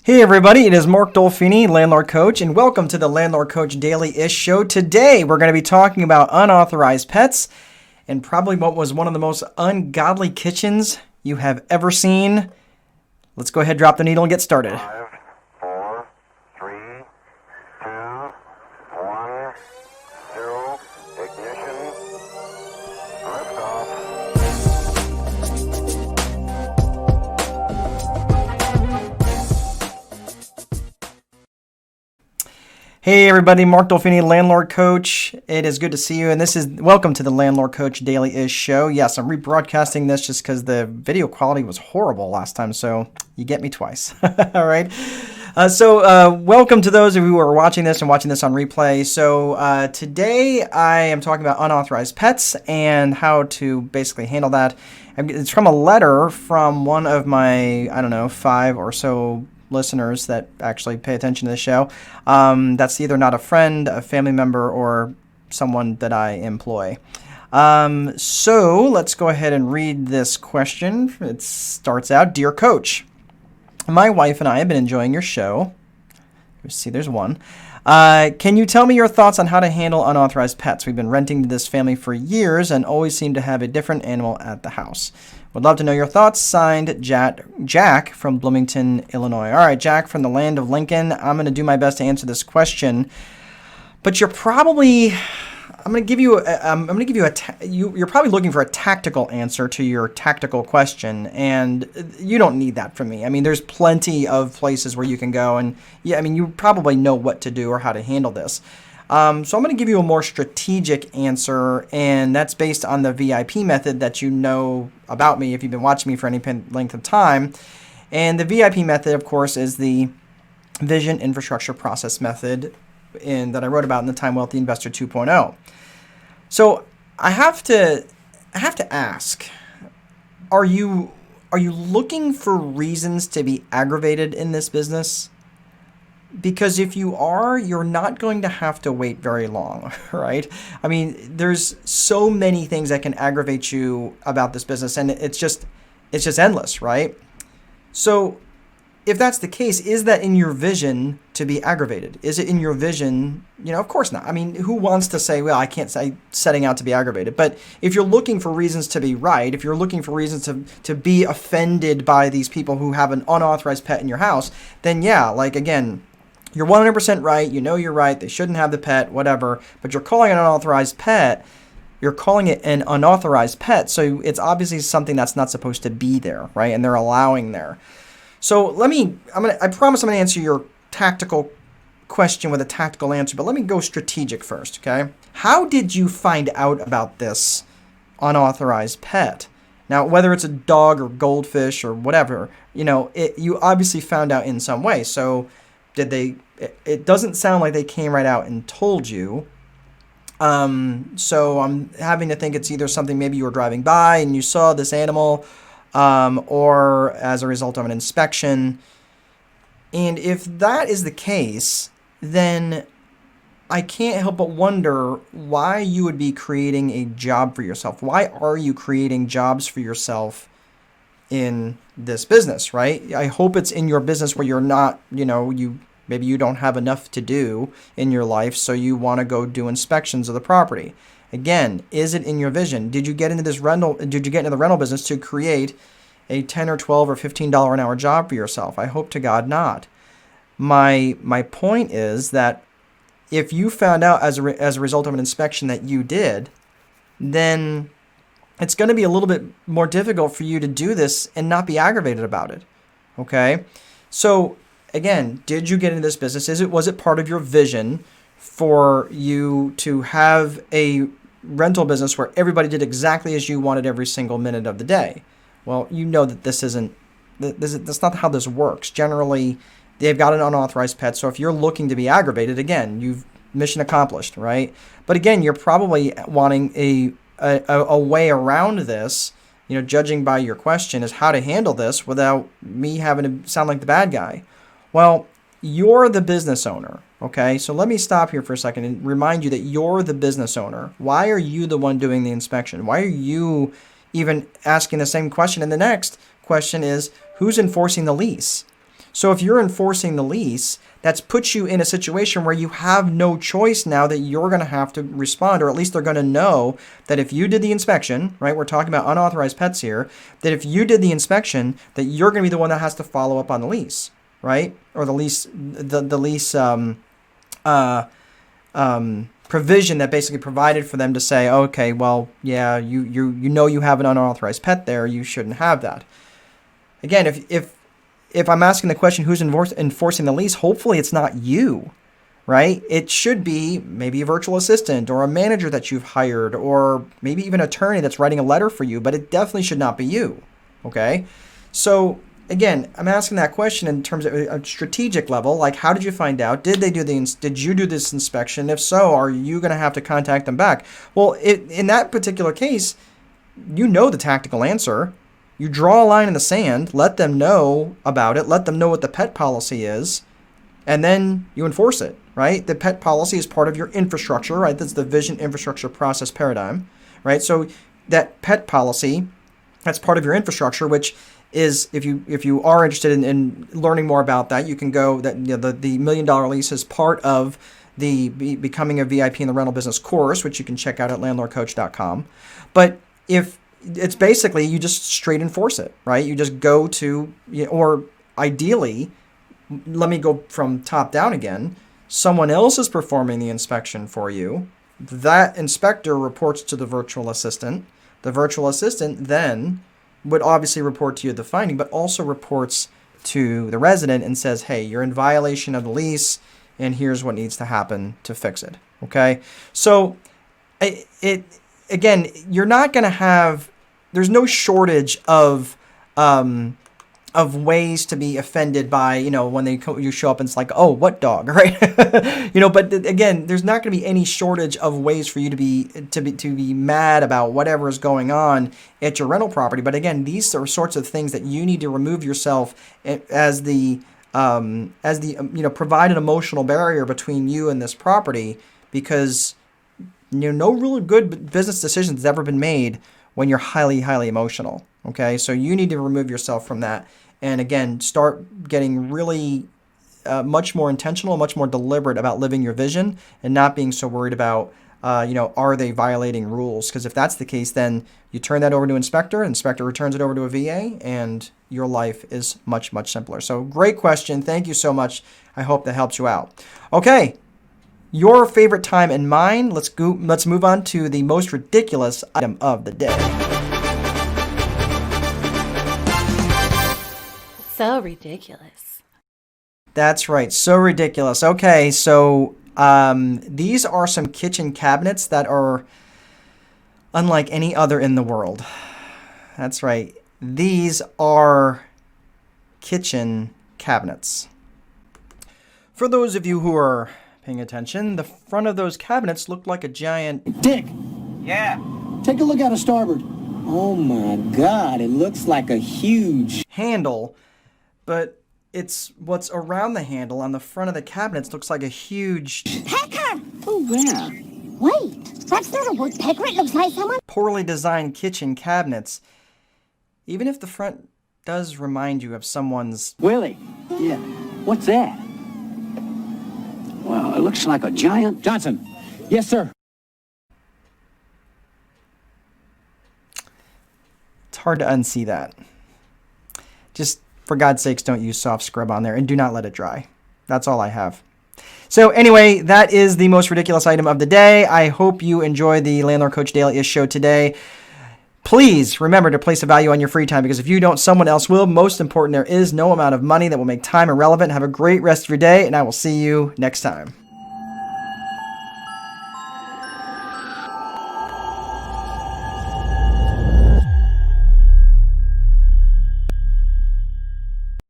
Hey everybody, it is Mark Dolfini, Landlord Coach, and welcome to the Landlord Coach Daily-ish show. Today we're going to be talking about unauthorized pets and probably what was one of the most ungodly kitchens you have ever seen. Let's go ahead, drop the needle, and get started. 5, 4, 3, 2, 1, 0, ignition, liftoff. Hey everybody, Mark Dolfini, Landlord Coach. It is good to see you, and welcome to the Landlord Coach Daily-ish show. Yes, I'm rebroadcasting this just because the video quality was horrible last time, so you get me twice. All right. Welcome to those of you who are watching this and watching this on replay. So today I am talking about unauthorized pets and how to basically handle that. It's from a letter from one of my, 5 or so listeners that actually pay attention to the show. That's either not a friend, a family member, or someone that I employ. So let's go ahead and read this question. It starts out, Dear Coach, my wife and I have been enjoying your show. Let's see, there's one. Can you tell me your thoughts on how to handle unauthorized pets? We've been renting to this family for years and always seem to have a different animal at the house. Would love to know your thoughts. Signed, Jack from Bloomington, Illinois. All right, Jack from the land of Lincoln. I'm going to do my best to answer this question, but you're probably you're probably looking for a tactical answer to your tactical question, and you don't need that from me. I mean, there's plenty of places where you can go, and you probably know what to do or how to handle this. So I'm going to give you a more strategic answer, and that's based on the VIP method that you know about me if you've been watching me for any length of time. And the VIP method, of course, is the Vision Infrastructure Process method that I wrote about in the Time Wealthy Investor 2.0. So I have to ask, are you looking for reasons to be aggravated in this business? Because if you are, you're not going to have to wait very long, right? I mean, there's so many things that can aggravate you about this business, and it's just endless, right? So if that's the case, is that in your vision to be aggravated? Is it in your vision? Of course not. I mean, who wants to say, well, I can't say setting out to be aggravated. But if you're looking for reasons to be right, if you're looking for reasons to be offended by these people who have an unauthorized pet in your house, then yeah, again, you're 100% right. You're right. They shouldn't have the pet, whatever. But you're calling it an unauthorized pet. You're calling it an unauthorized pet. So it's obviously something that's not supposed to be there, right? And they're allowing there. So I promise I'm going to answer your tactical question with a tactical answer, but let me go strategic first, okay? How did you find out about this unauthorized pet? Now, whether it's a dog or goldfish or whatever, you obviously found out in some way. So it doesn't sound like they came right out and told you. So I'm having to think it's either something maybe you were driving by and you saw this animal, or as a result of an inspection. And if that is the case, then I can't help but wonder why you would be creating a job for yourself. Why are you creating jobs for yourself in this business, right? I hope it's in your business where you're not, maybe you don't have enough to do in your life, so you want to go do inspections of the property. Again, is it in your vision? Did you get into the rental business to create a $10 or $12 or $15 an hour job for yourself? I hope to God not. My point is that if you found out as a result of an inspection that you did, then it's going to be a little bit more difficult for you to do this and not be aggravated about it. Okay? So again, did you get into this business? Was it part of your vision for you to have a rental business where everybody did exactly as you wanted every single minute of the day? Well, you know that that's not how this works. Generally, they've got an unauthorized pet. So if you're looking to be aggravated, again, you've mission accomplished, right? But again, you're probably wanting a way around this, judging by your question, is how to handle this without me having to sound like the bad guy. Well, you're the business owner, okay? So let me stop here for a second and remind you that you're the business owner. Why are you the one doing the inspection? Why are you even asking the same question? And the next question is, who's enforcing the lease? So if you're enforcing the lease, that's puts you in a situation where you have no choice now that you're going to have to respond, or at least they're going to know that if you did the inspection, right? We're talking about unauthorized pets here, that if you did the inspection, that you're going to be the one that has to follow up on the lease, right? Or the lease, the lease provision that basically provided for them to say, okay, well, yeah, you know you have an unauthorized pet there, you shouldn't have that. Again, if I'm asking the question, who's enforcing the lease, hopefully it's not you, right? It should be maybe a virtual assistant or a manager that you've hired, or maybe even an attorney that's writing a letter for you, but it definitely should not be you, okay? So again, I'm asking that question in terms of a strategic level, like how did you find out? Did you do this inspection? If so, are you going to have to contact them back? Well, in that particular case, you know the tactical answer. You draw a line in the sand, let them know about it, let them know what the pet policy is, and then you enforce it, right? The pet policy is part of your infrastructure, right? That's the vision, infrastructure, process, paradigm, right? So that pet policy, that's part of your infrastructure, which is, if you are interested in learning more about that, you can go, that the $1 million lease is part of the Becoming a VIP in the Rental Business course, which you can check out at landlordcoach.com. But if it's basically, you just straight enforce it, right? You just go to, or ideally, let me go from top down again, someone else is performing the inspection for you. That inspector reports to the virtual assistant. The virtual assistant then would obviously report to you the finding, but also reports to the resident and says, hey, you're in violation of the lease, and here's what needs to happen to fix it, okay? So again, you're not going to have, there's no shortage of ways to be offended by, when you show up and it's like, oh, what dog, right? But again, there's not going to be any shortage of ways for you to be mad about whatever is going on at your rental property. But again, these are sorts of things that you need to remove yourself as the provide an emotional barrier between you and this property, because no really good business decisions has ever been made when you're highly, highly emotional. Okay, so you need to remove yourself from that. And again, start getting really much more intentional, much more deliberate about living your vision and not being so worried about, are they violating rules? Because if that's the case, then you turn that over to inspector returns it over to a VA, and your life is much, much simpler. So great question. Thank you so much. I hope that helps you out. Okay, your favorite time and mine. Let's move on to the most ridiculous item of the day. So ridiculous. That's right. So ridiculous. Okay, so these are some kitchen cabinets that are unlike any other in the world. That's right. These are kitchen cabinets. For those of you who are paying attention, the front of those cabinets look like a giant... Dick! Yeah. Take a look out of starboard. Oh my God, it looks like a huge... handle, but it's what's around the handle on the front of the cabinets looks like a huge... Pecker! Oh, yeah. Wait, that's not a woodpecker. It looks like someone... poorly designed kitchen cabinets. Even if the front does remind you of someone's... Willie. Yeah. What's that? Well, it looks like a giant... Johnson. Yes, sir. It's hard to unsee that. Just, for God's sakes, don't use soft scrub on there, and do not let it dry. That's all I have. So anyway, that is the most ridiculous item of the day. I hope you enjoyed the Landlord Coach Daily-ish show today. Please remember to place a value on your free time, because if you don't, someone else will. Most important, there is no amount of money that will make time irrelevant. Have a great rest of your day, and I will see you next time.